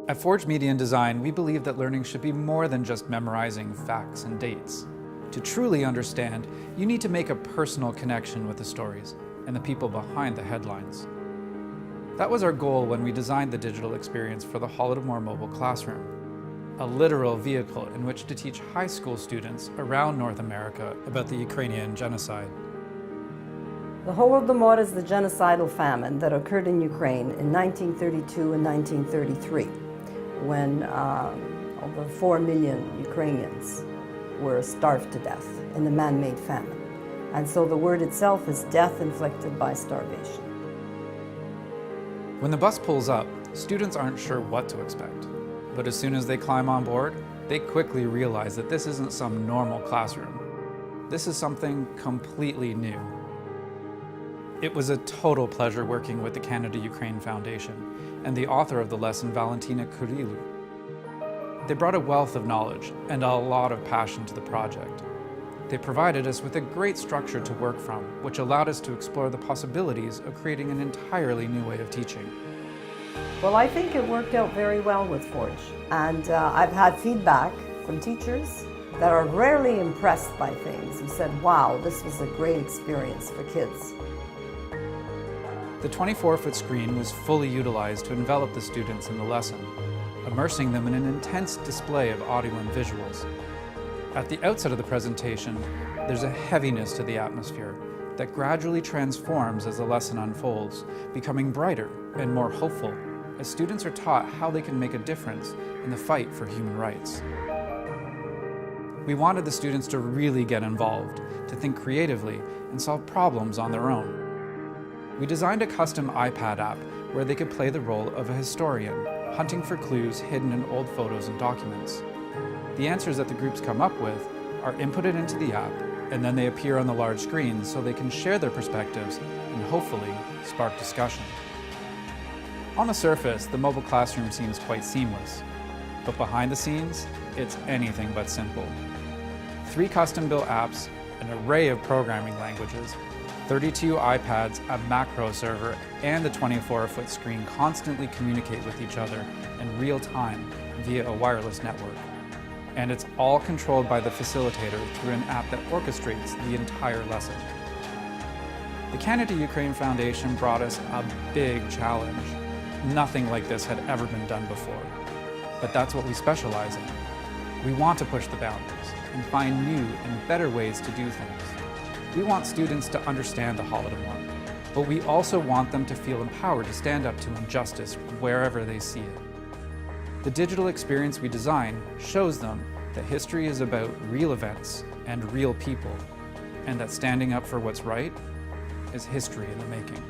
At Forge Media and Design, we believe that learning should be more than just memorizing facts and dates. To truly understand, you need to make a personal connection with the stories and the people behind the headlines. That was our goal when we designed the digital experience for the Holodomor Mobile Classroom, a literal vehicle in which to teach high school students around North America about the Ukrainian genocide. The Holodomor is the genocidal famine that occurred in Ukraine in 1932 and 1933, when over 4 million Ukrainians were starved to death in the man-made famine. And so the word itself is death inflicted by starvation. When the bus pulls up, students aren't sure what to expect. But as soon as they climb on board, they quickly realize that this isn't some normal classroom. This is something completely new. It was a total pleasure working with the Canada-Ukraine Foundation and the author of the lesson, Valentina Kurilu. They brought a wealth of knowledge and a lot of passion to the project. They provided us with a great structure to work from, which allowed us to explore the possibilities of creating an entirely new way of teaching. Well, I think it worked out very well with Forge, and I've had feedback from teachers that are rarely impressed by things, who said, wow, this was a great experience for kids. The 24-foot screen was fully utilized to envelop the students in the lesson, immersing them in an intense display of audio and visuals. At the outset of the presentation, there's a heaviness to the atmosphere that gradually transforms as the lesson unfolds, becoming brighter and more hopeful as students are taught how they can make a difference in the fight for human rights. We wanted the students to really get involved, to think creatively and solve problems on their own. We designed a custom iPad app where they could play the role of a historian, hunting for clues hidden in old photos and documents. The answers that the groups come up with are inputted into the app, and then they appear on the large screen so they can share their perspectives and hopefully spark discussion. On the surface, the mobile classroom seems quite seamless, but behind the scenes, it's anything but simple. 3 custom-built apps, an array of programming languages, 32 iPads, a macro server, and the 24-foot screen constantly communicate with each other in real time via a wireless network. And it's all controlled by the facilitator through an app that orchestrates the entire lesson. The Canada-Ukraine Foundation brought us a big challenge. Nothing like this had ever been done before. But that's what we specialize in. We want to push the boundaries and find new and better ways to do things. We want students to understand the Holodomor, but we also want them to feel empowered to stand up to injustice wherever they see it. The digital experience we design shows them that history is about real events and real people, and that standing up for what's right is history in the making.